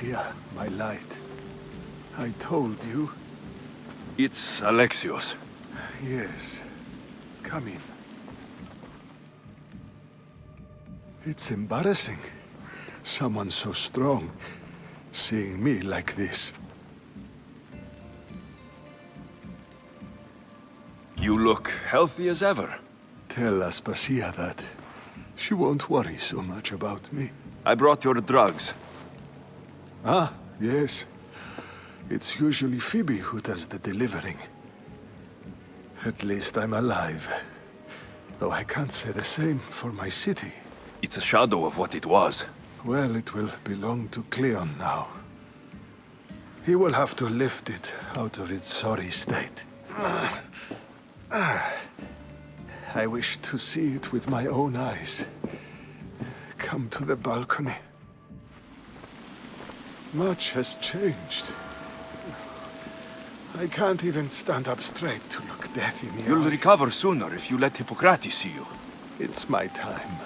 Aspasia, my light. I told you. It's Alexios. Yes. Come in. It's embarrassing. Someone so strong, seeing me like this. You look healthy as ever. Tell Aspasia that. She won't worry so much about me. I brought your drugs. Ah, yes. It's usually Phoebe who does the delivering. At least I'm alive. Though I can't say the same for my city. It's a shadow of what it was. Well, it will belong to Cleon now. He will have to lift it out of its sorry state. I wish to see it with my own eyes. Come to the balcony. Much has changed. I can't even stand up straight to look death in the You'll eye. recover sooner if you let Hippocrates see you. It's my time.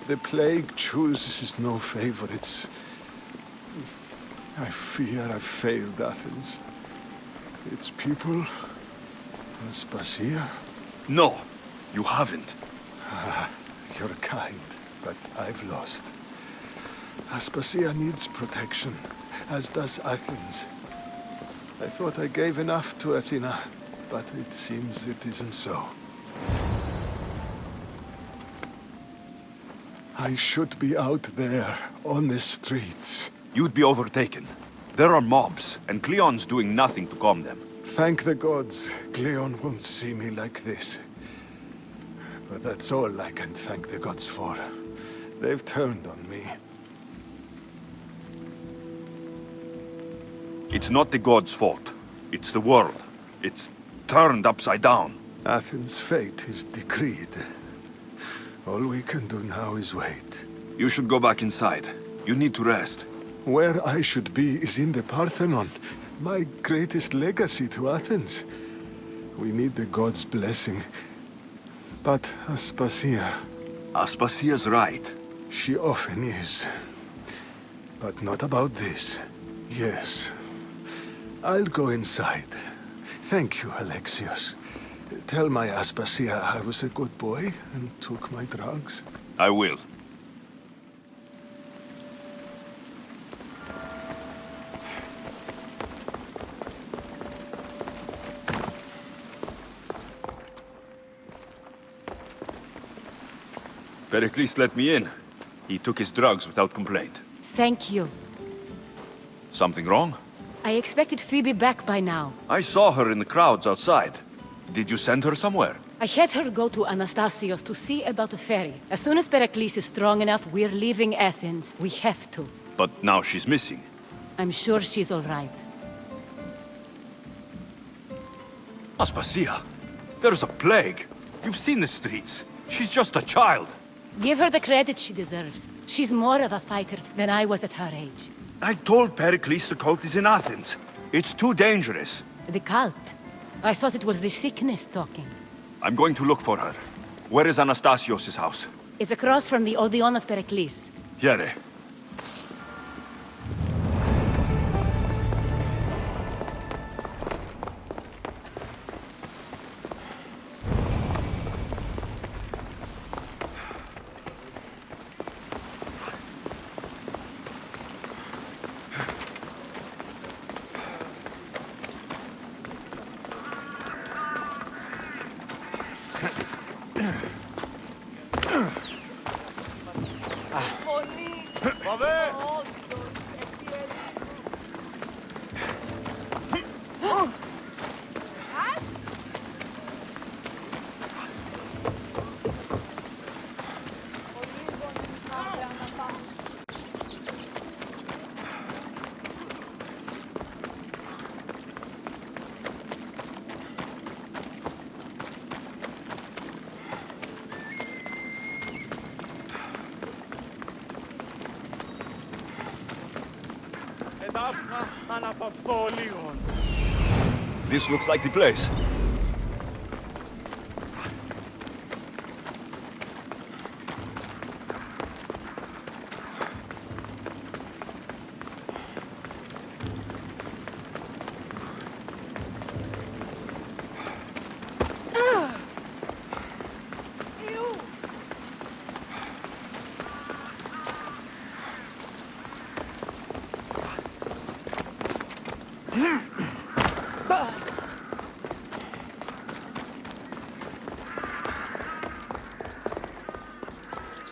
The plague chooses no favorites. I fear I've failed Athens. Its people, Aspasia. No, you haven't. You're kind, but I've lost. Aspasia needs protection, as does Athens. I thought I gave enough to Athena, but it seems it isn't so. I should be out there, on the streets. You'd be overtaken. There are mobs, and Cleon's doing nothing to calm them. Thank the gods, Cleon won't see me like this. But that's all I can thank the gods for. They've turned on me. It's not the gods' fault. It's the world. It's turned upside down. Athens' fate is decreed. All we can do now is wait. You should go back inside. You need to rest. Where I should be is in the Parthenon, my greatest legacy to Athens. We need the gods' blessing. But Aspasia, Aspasia's right. she often is. But not about this. Yes. I'll go inside. Thank you, Alexios. Tell my Aspasia I was a good boy and took my drugs. I will. Pericles let me in. He took his drugs without complaint. Thank you. Something wrong? I expected Phoebe back by now. I saw her in the crowds outside. Did you send her somewhere? I had her go to Anastasios to see about a ferry. As soon as Pericles is strong enough, we're leaving Athens. We have to. But now she's missing. I'm sure she's all right. Aspasia, there's a plague. You've seen the streets. She's just a child. Give her the credit she deserves. She's more of a fighter than I was at her age. I told Pericles the cult is in Athens. It's too dangerous. The cult? I thought it was the sickness talking. I'm going to look for her. Where is Anastasios' house? It's across from the Odeon of Pericles. Here. This looks like the place.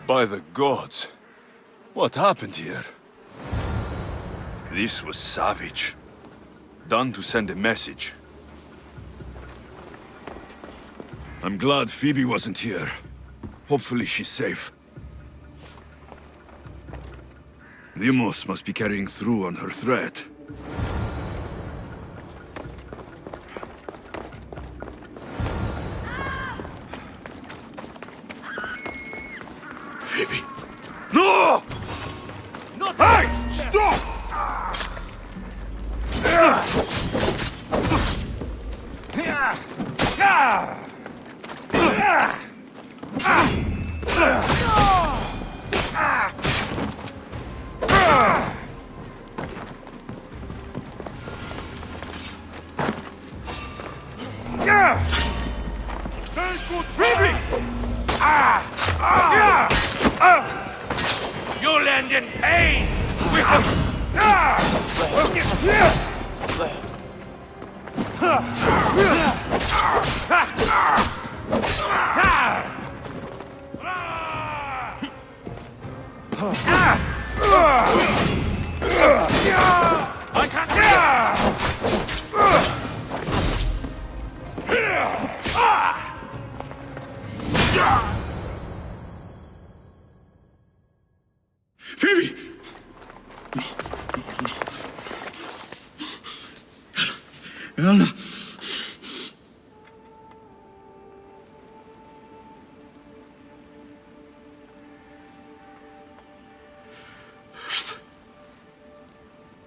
By the gods, what happened here? This was savage. Done to send a message. I'm glad Phoebe wasn't here. Hopefully she's safe. The Amos must be carrying through on her threat. Phoebe. No! Not hey! Stop! You'll end in pain! I can't Phoebe! Anna!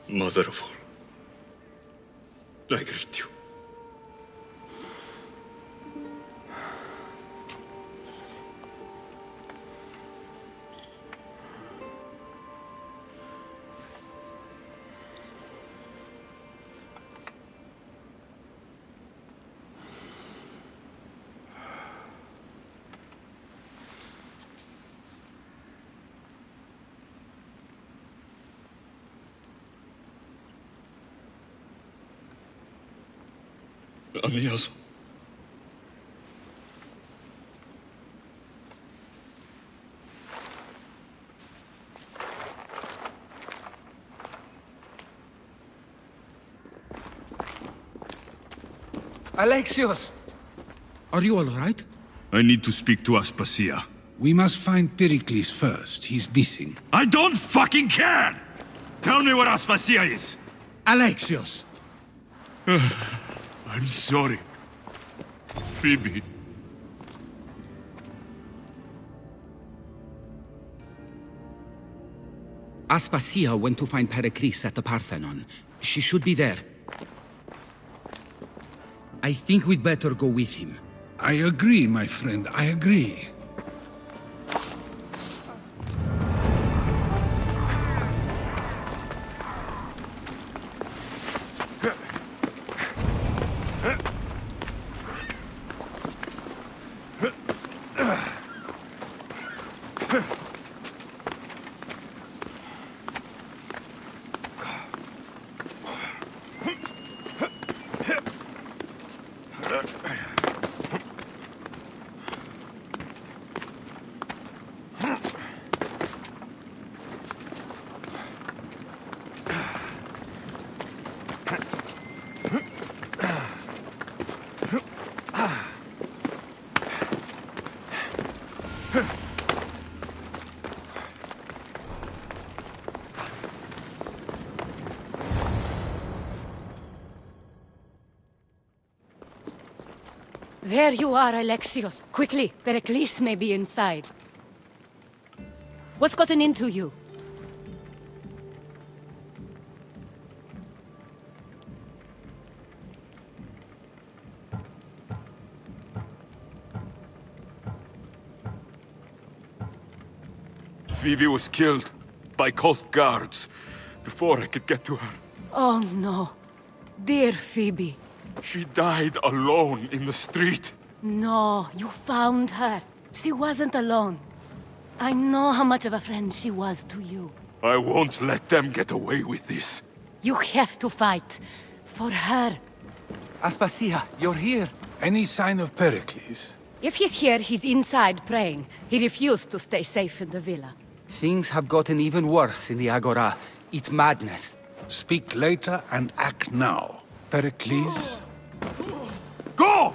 Mother of all, I greet you. Anias. Alexios! Are you all right? I need to speak to Aspasia. We must find Pericles first. He's missing. I don't fucking care! Tell me where Aspasia is! Alexios! I'm sorry. Phoebe. Aspasia went to find Pericles at the Parthenon. She should be there. I think we'd better go with him. I agree, my friend. I agree. There you are, Alexios. Quickly, Pericles may be inside. What's gotten into you? Phoebe was killed by Koth guards before I could get to her. Oh no. Dear Phoebe. She died alone in the street. No, you found her. She wasn't alone. I know how much of a friend she was to you. I won't let them get away with this. You have to fight. For her. Aspasia, you're here. Any sign of Pericles? If he's here, he's inside praying. He refused to stay safe in the villa. Things have gotten even worse in the Agora. It's madness. Speak later and act now. Pericles? Go!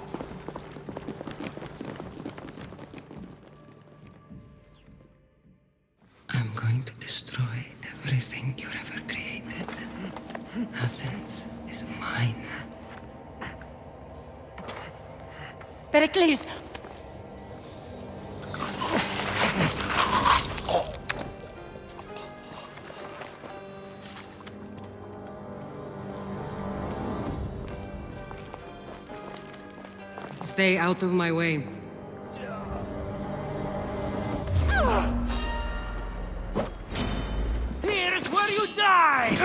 I'm going to destroy everything you've ever created. Athens is mine. Pericles! Stay out of my way. Here's where you die!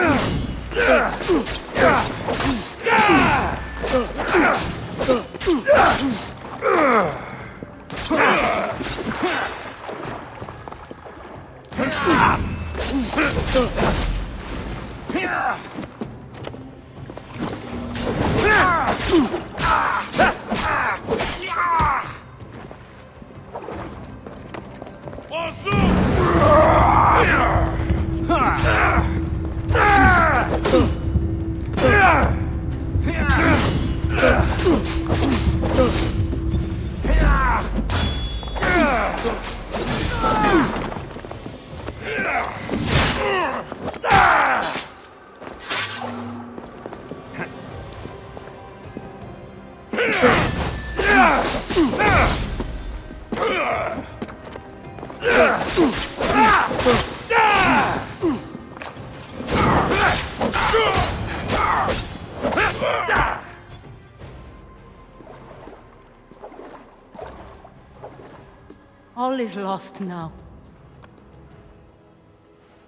All is lost now.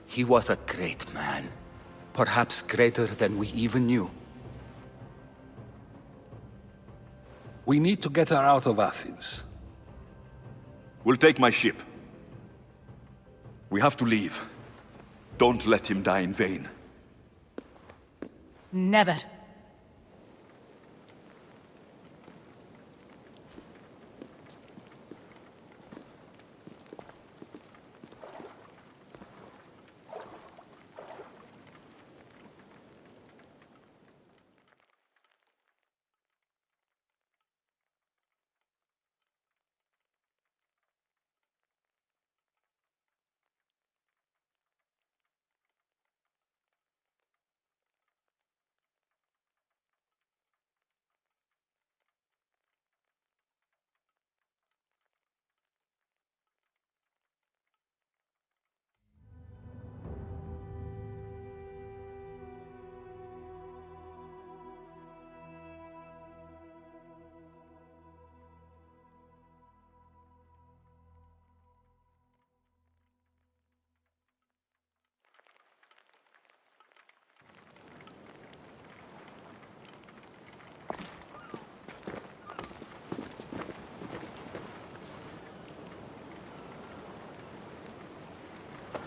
He was a great man. Perhaps greater than we even knew. We need to get her out of Athens. We'll take my ship. We have to leave. Don't let him die in vain. Never.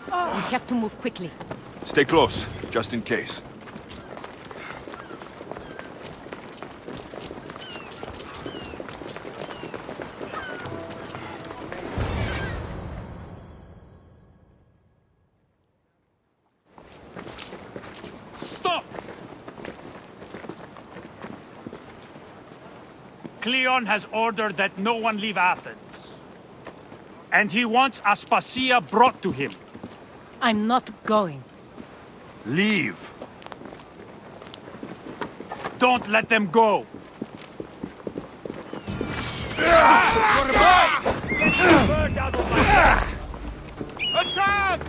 We have to move quickly. Stay close, just in case. Stop! Cleon has ordered that no one leave Athens. And he wants Aspasia brought to him. I'm not going. Leave! Don't let them go! Attack!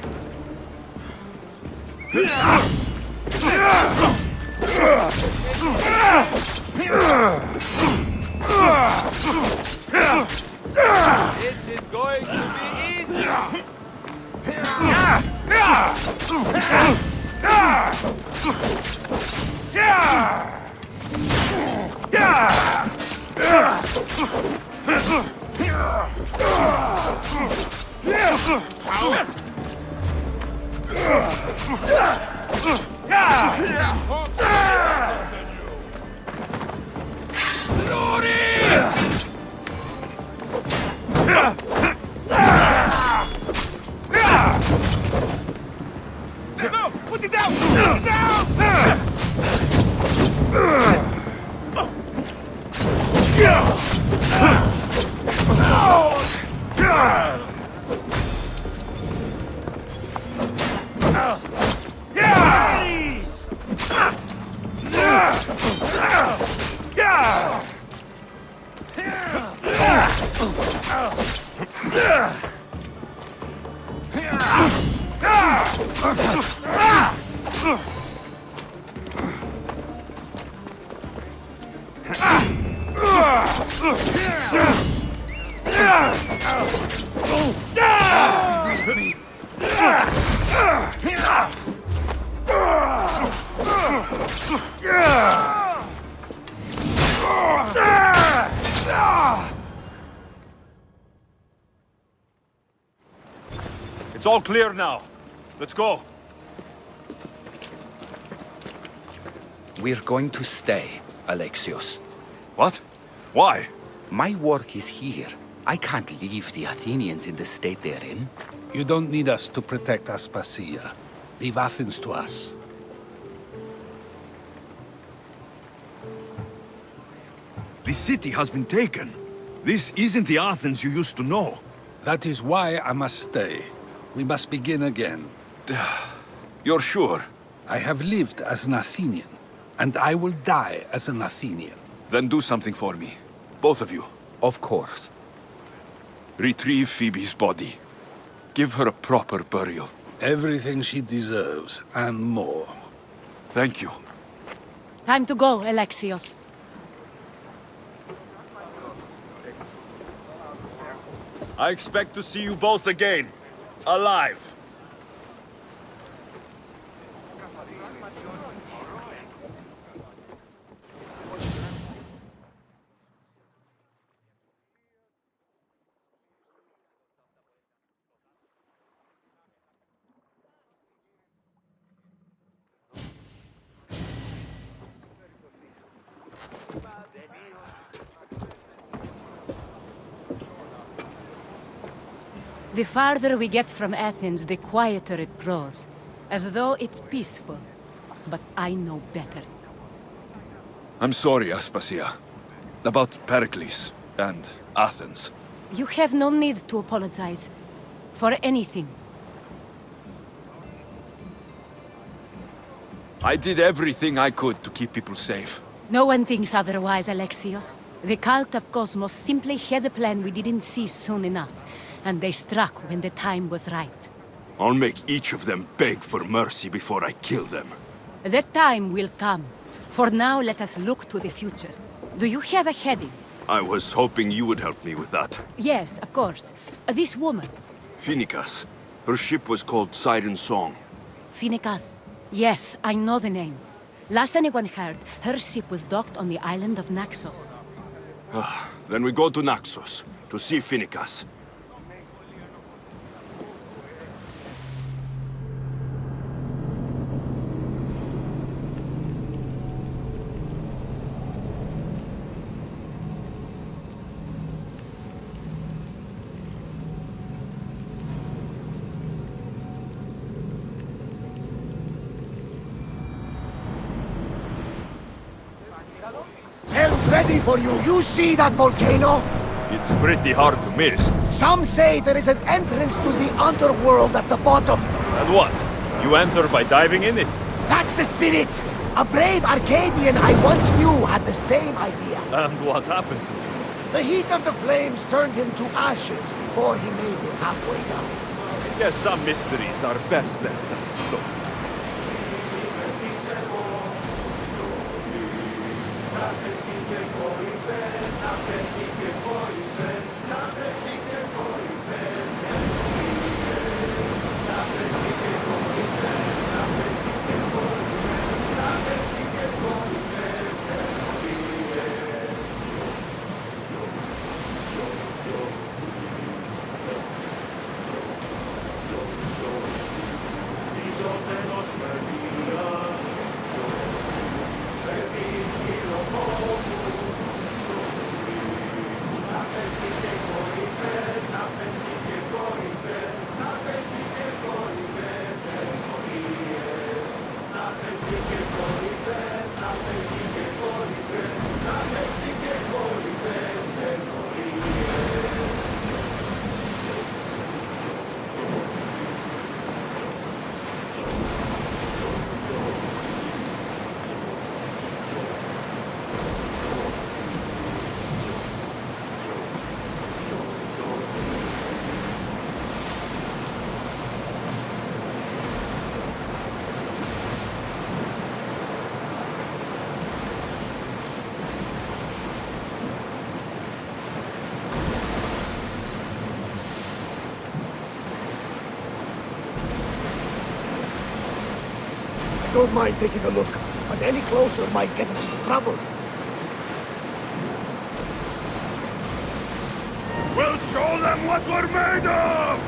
This is going to be easy! No! Put it down! Put it down! It's all clear now. Let's go. We're going to stay, Alexios. What? Why? My work is here. I can't leave the Athenians in the state they're in. You don't need us to protect Aspasia. Leave Athens to us. The city has been taken. This isn't the Athens you used to know. That is why I must stay. We must begin again. You're sure? I have lived as an Athenian, and I will die as an Athenian. Then do something for me. Both of you. Of course. Retrieve Phoebe's body. Give her a proper burial. Everything she deserves, and more. Thank you. Time to go, Alexios. I expect to see you both again. Alive. The farther we get from Athens, the quieter it grows. As though it's peaceful. But I know better. I'm sorry, Aspasia. About Pericles and Athens. You have no need to apologize. For anything. I did everything I could to keep people safe. No one thinks otherwise, Alexios. The cult of Cosmos simply had a plan we didn't see soon enough. And they struck when the time was right. I'll make each of them beg for mercy before I kill them. That time will come. For now, let us look to the future. Do you have a heading? I was hoping you would help me with that. Yes, of course. This woman. Phoenicas. Her ship was called Siren Song. Phoenicas. Yes, I know the name. Last anyone heard, her ship was docked on the island of Naxos. Then we go to Naxos to see Phoenicas. Hell's ready for you. You see that volcano? It's pretty hard to miss. Some say there is an entrance to the underworld at the bottom. And what? You enter by diving in it? That's the spirit. A brave Arcadian I once knew had the same idea. And what happened to him? The heat of the flames turned him to ashes before he made it halfway down. Yes, some mysteries are best left unexplored. don't mind taking a look, but any closer might get us into trouble. We'll show them what we're made of!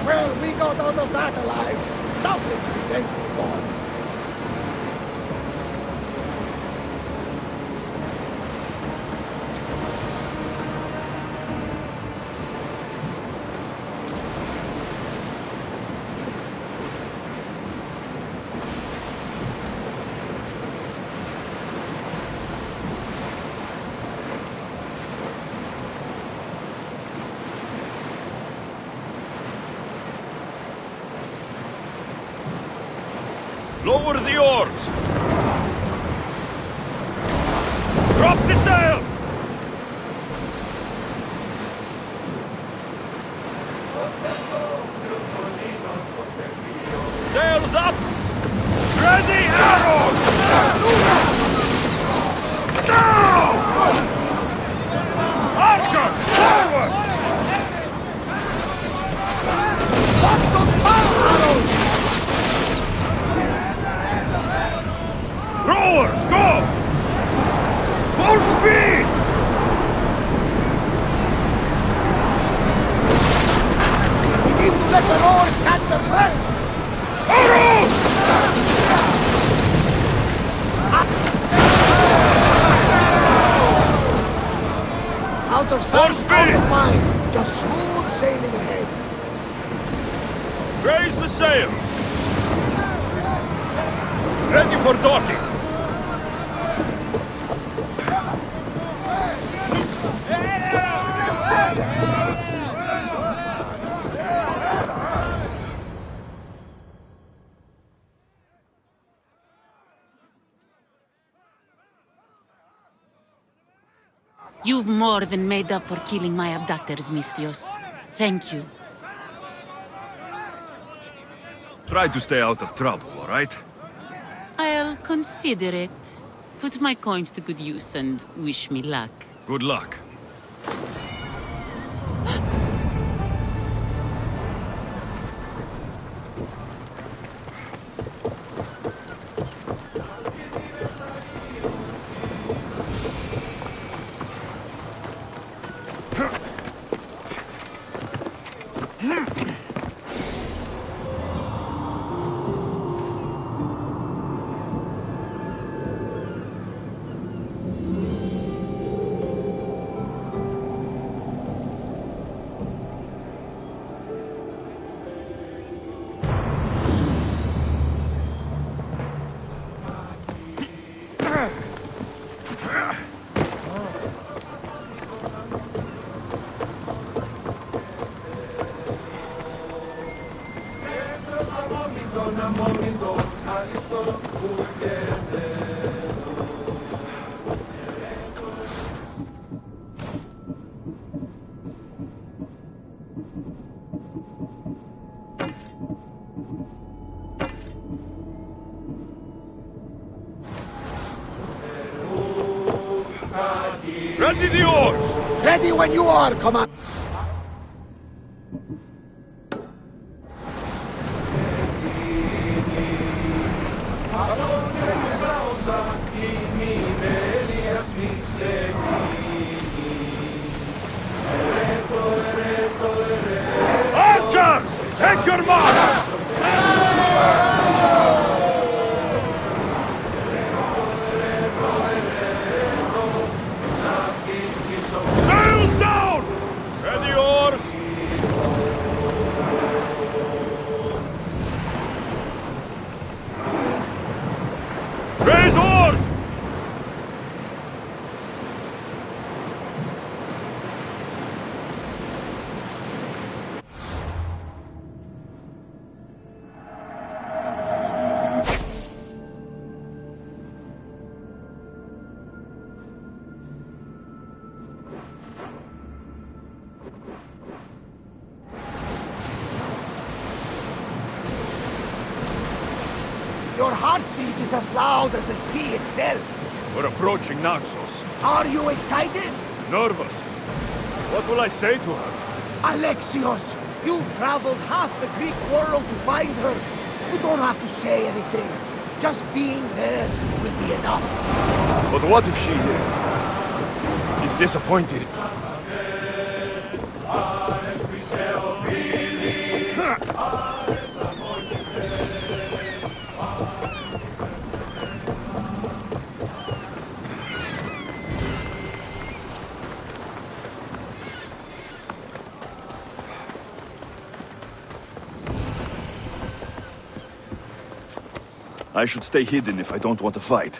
Well, we got out of that alive. Something to be thankful for. Lower the oars! Drop the sail! Sails up! Ready arrows! Now! Archers, forward! Lots of arrows! Rowers, go! Full speed! We need to let the oars catch the place! Arrows! Out of sight, speed! out of mind. Just smooth sailing ahead. Raise the sail! Ready for docking! You've more than made up for killing my abductors, Mistios. Thank you. Try to stay out of trouble, all right? I'll consider it. Put my coins to good use and wish me luck. Good luck. Ready the oars! Ready when you are, Commander. Archers! Take your mark! Sails down! Ready oars! Raise oars! Your heartbeat is as loud as the sea itself. We're approaching Naxos. Are you excited? Nervous. What will I say to her? Alexios, you've traveled half the Greek world to find her. You don't have to say anything. Just being there will be enough. But what if she is disappointed? I should stay hidden if I don't want to fight.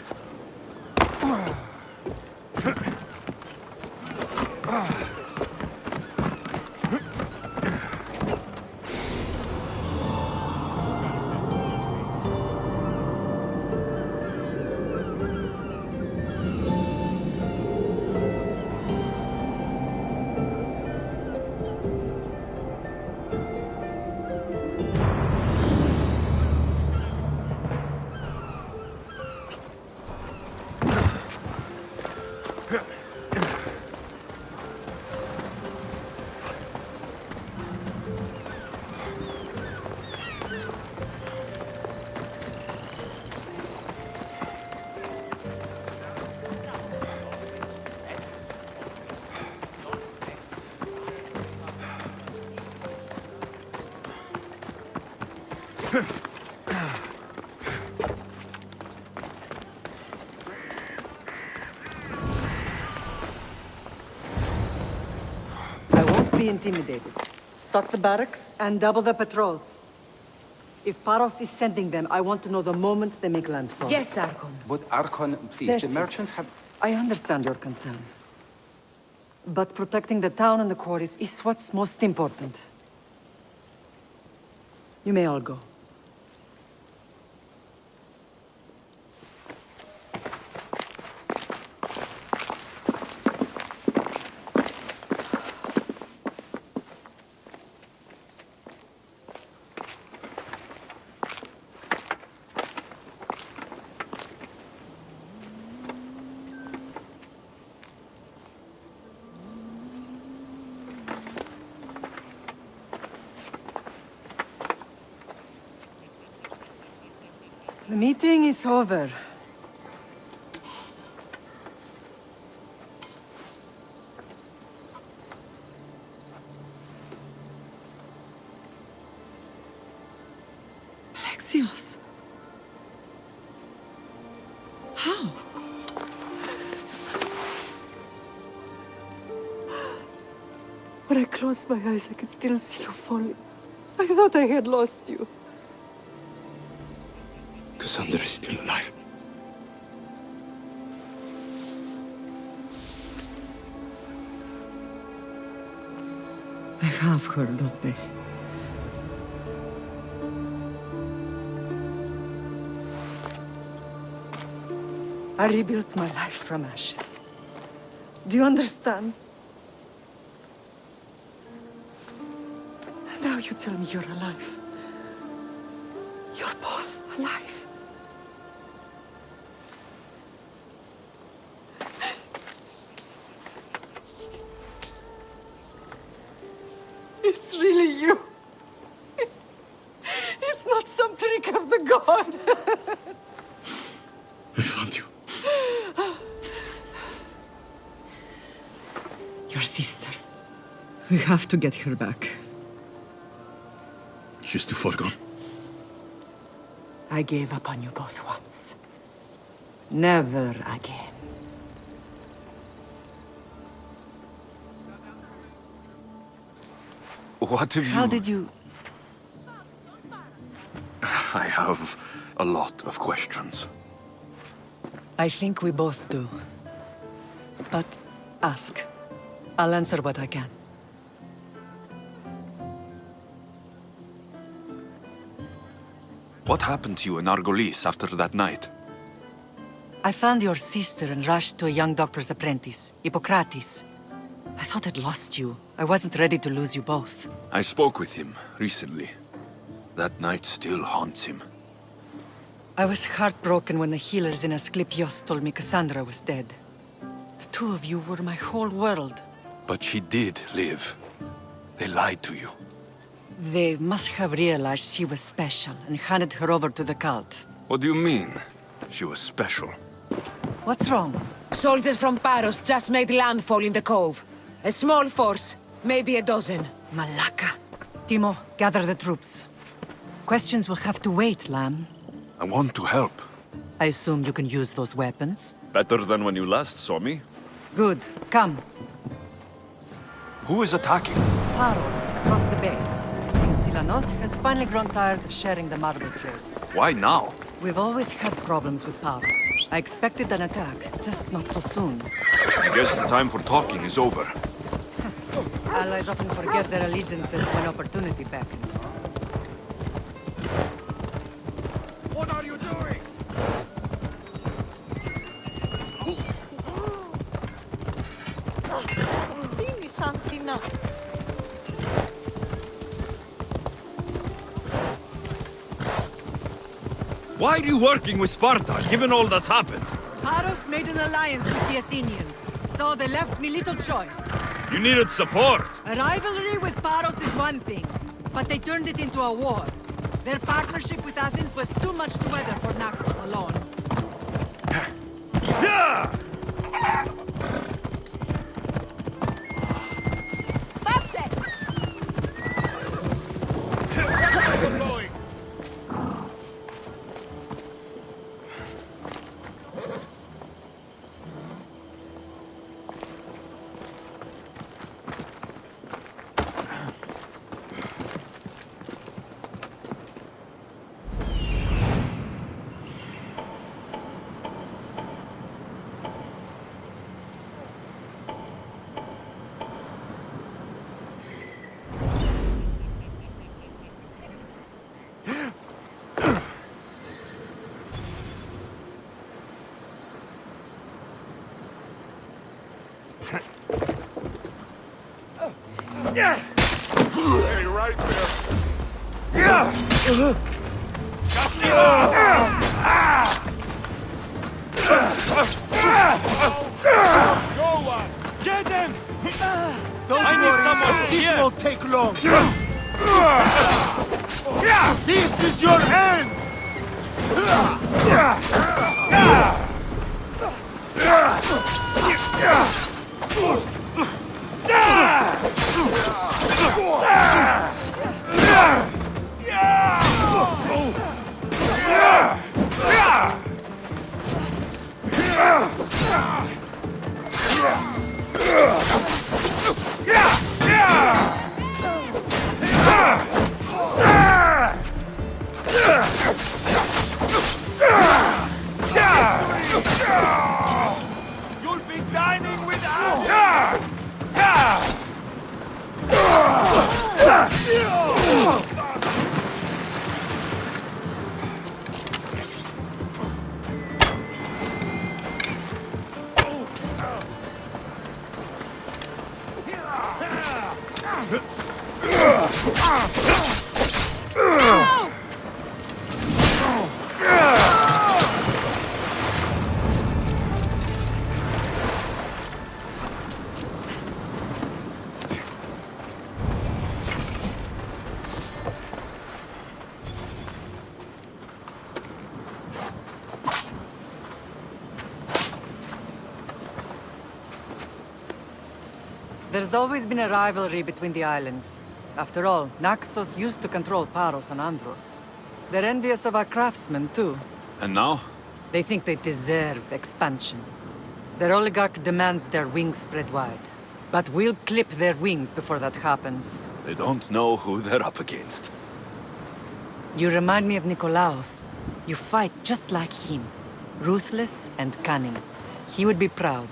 I won't be intimidated. Stock the barracks and double the patrols. If Paros is sending them, I want to know the moment they make landfall. Yes, Archon. But Archon, please, the Xerxes, merchants have... I understand your concerns. But protecting the town and the quarries is what's most important. You may all go. The meeting is over. Alexios. How? When I closed my eyes, I could still see you falling. I thought I had lost you. Cassandra is still alive. I have her, don't they? I rebuilt my life from ashes. Do you understand? Now you tell me you're alive. You're both alive. It's really you. It's not some trick of the gods. I found you. Your sister. We have to get her back. She's too far gone. I gave up on you both once. Never again. What have you... How did you... I have a lot of questions. I think we both do. But ask. I'll answer what I can. What happened to you in Argolis after that night? I found your sister and rushed to a young doctor's apprentice, Hippocrates. I thought I'd lost you. I wasn't ready to lose you both. I spoke with him recently. That night still haunts him. I was heartbroken when the healers in Asclepios told me Cassandra was dead. The two of you were my whole world. But she did live. They lied to you. They must have realized she was special and handed her over to the cult. What do you mean? She was special. What's wrong? Soldiers from Paros just made landfall in the cove. A small force, maybe a dozen. Malaka. Timo, gather the troops. Questions will have to wait, Lamb. I want to help. I assume you can use those weapons? Better than when you last saw me. Good. Come. Who is attacking? Paros, across the bay. It seems Silanos has finally grown tired of sharing the marble trade. Why now? We've always had problems with Paros. I expected an attack, just not so soon. I guess the time for talking is over. Allies often forget their allegiances when opportunity beckons. What are you doing? Why are you working with Sparta, given all that's happened? Paros made an alliance with the Athenians, so they left me little choice. You needed support. A rivalry with Paros is one thing, but they turned it into a war. Their partnership with Athens was too much to weather for Naxos alone. Hey, right there. Go on. Get them! Don't I need worry, someone this here. won't take long. This is your end! You'll be dining with us. There's always been a rivalry between the islands. After all, Naxos used to control Paros and Andros. They're envious of our craftsmen, too. And now? They think they deserve expansion. Their oligarch demands their wings spread wide. But we'll clip their wings before that happens. They don't know who they're up against. You remind me of Nikolaos. You fight just like him. Ruthless and cunning. He would be proud.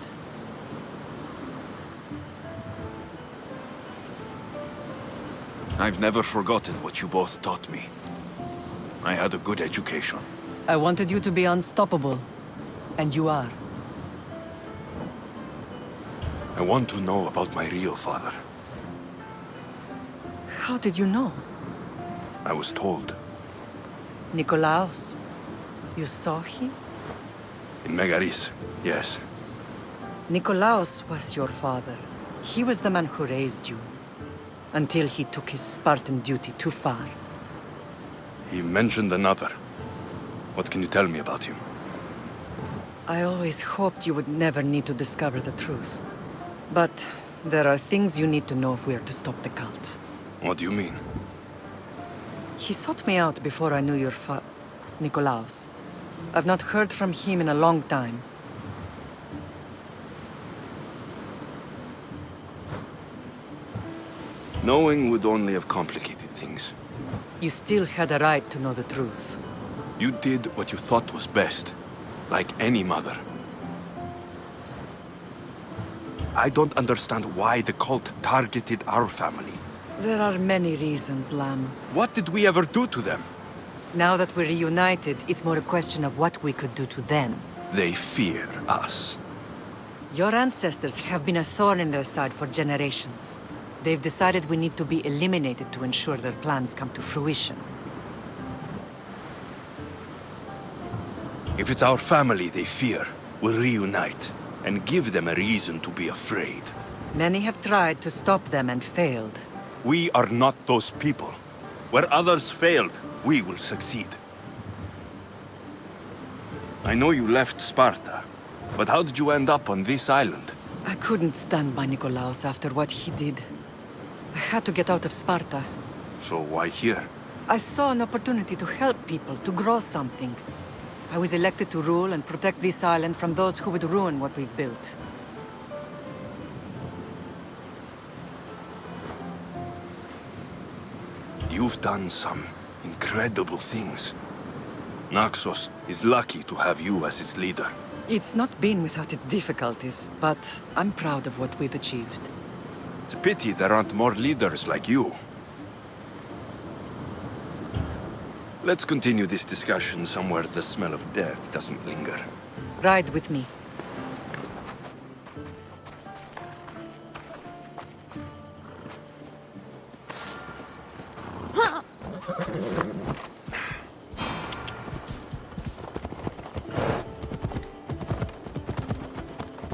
I've never forgotten what you both taught me. I had a good education. I wanted you to be unstoppable. And you are. I want to know about my real father. How did you know? I was told. Nikolaos. You saw him? In Megaris, yes. Nikolaos was your father. He was the man who raised you. Until he took his Spartan duty too far. He mentioned another. What can you tell me about him? I always hoped you would never need to discover the truth. But there are things you need to know if we are to stop the cult. What do you mean? He sought me out before I knew your Nikolaos. I've not heard from him in a long time. Knowing would only have complicated things. You still had a right to know the truth. You did what you thought was best, like any mother. I don't understand why the cult targeted our family. There are many reasons, Lamb. What did we ever do to them? Now that we're reunited, it's more a question of what we could do to them. They fear us. Your ancestors have been a thorn in their side for generations. They've decided we need to be eliminated to ensure their plans come to fruition. If it's our family they fear, we'll reunite and give them a reason to be afraid. Many have tried to stop them and failed. We are not those people. Where others failed, we will succeed. I know you left Sparta, but how did you end up on this island? I couldn't stand by Nikolaos after what he did. I had to get out of Sparta. So why here? I saw an opportunity to help people, to grow something. I was elected to rule and protect this island from those who would ruin what we've built. You've done some incredible things. Naxos is lucky to have you as its leader. It's not been without its difficulties, but I'm proud of what we've achieved. It's a pity there aren't more leaders like you. Let's continue this discussion somewhere the smell of death doesn't linger. Ride with me.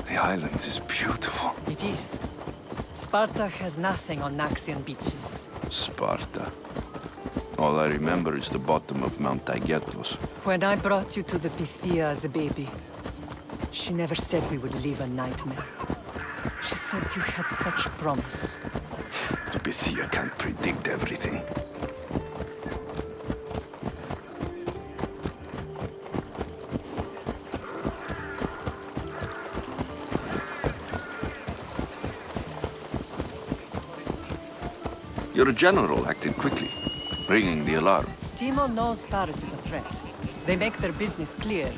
The island is beautiful. It is. Sparta has nothing on Naxian beaches. Sparta. All I remember is the bottom of Mount Taygetos. When I brought you to the Pythia as a baby, she never said we would live a nightmare. She said you had such promise. The Pythia can't predict everything. Your general acted quickly, ringing the alarm. Timo knows Paris is a threat. They make their business clear.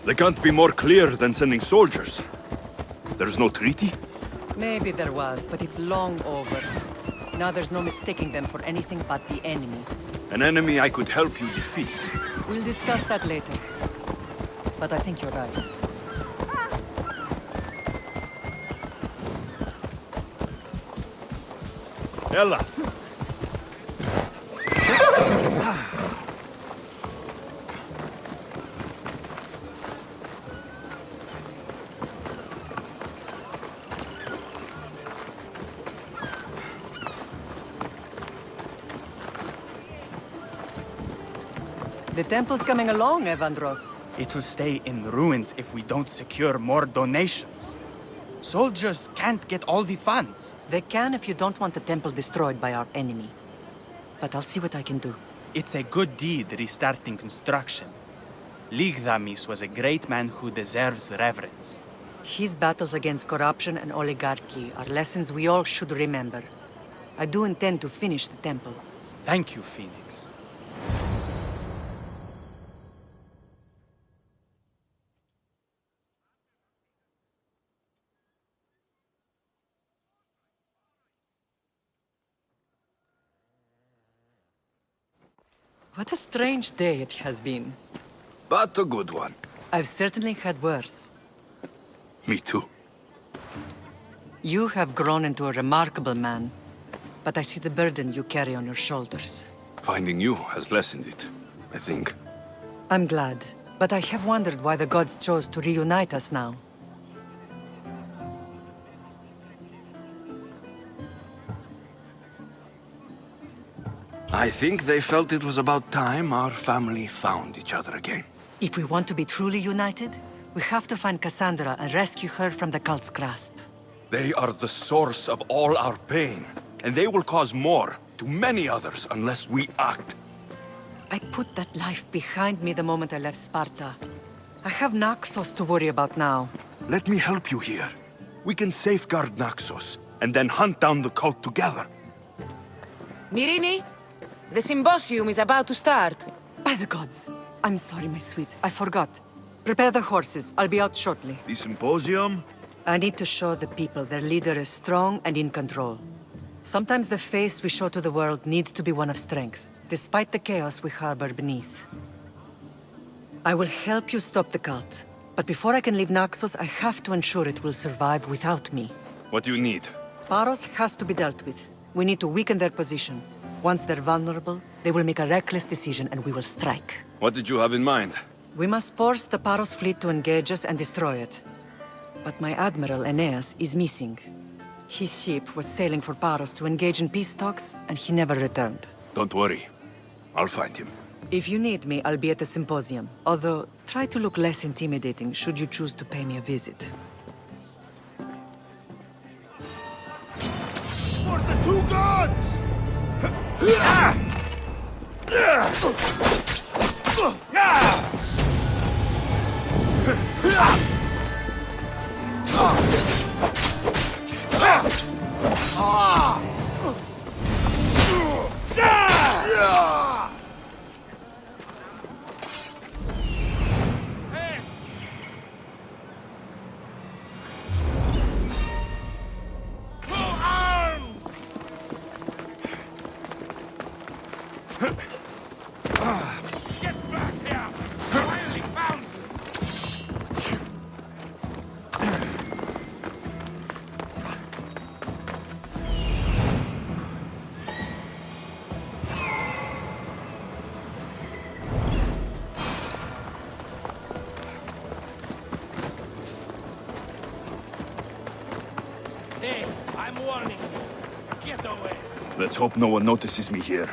They can't be more clear than sending soldiers. There's no treaty? Maybe there was, but it's long over. Now there's no mistaking them for anything but the enemy. An enemy I could help you defeat. We'll discuss that later. But I think you're right. Ella! The temple's coming along, Evandros. It will stay in ruins if we don't secure more donations. Soldiers can't get all the funds. They can if you don't want the temple destroyed by our enemy. But I'll see what I can do. It's a good deed restarting construction. Ligdamis was a great man who deserves reverence. His battles against corruption and oligarchy are lessons we all should remember. I do intend to finish the temple. Thank you, Phoenix. What a strange day it has been. But a good one. I've certainly had worse. Me too. You have grown into a remarkable man, but I see the burden you carry on your shoulders. Finding you has lessened it, I think. I'm glad. But I have wondered why the gods chose to reunite us now. I think they felt it was about time our family found each other again. If we want to be truly united, we have to find Cassandra and rescue her from the cult's grasp. They are the source of all our pain, and they will cause more to many others unless we act. I put that life behind me the moment I left Sparta. I have Naxos to worry about now. Let me help you here. We can safeguard Naxos, and then hunt down the cult together. Myrrine, the symposium is about to start. By the gods. I'm sorry, my sweet. I forgot. Prepare the horses. I'll be out shortly. The symposium? I need to show the people their leader is strong and in control. Sometimes the face we show to the world needs to be one of strength, despite the chaos we harbor beneath. I will help you stop the cult, but before I can leave Naxos, I have to ensure it will survive without me. What do you need? Paros has to be dealt with. We need to weaken their position. Once they're vulnerable, they will make a reckless decision and we will strike. What did you have in mind? We must force the Paros fleet to engage us and destroy it. But my admiral, Aeneas, is missing. His ship was sailing for Paros to engage in peace talks, and he never returned. Don't worry. I'll find him. If you need me, I'll be at the symposium. Although, try to look less intimidating should you choose to pay me a visit. For the two gods! Get back here! Finally found you! Hey, I'm warning you. Get away. Let's hope no one notices me here.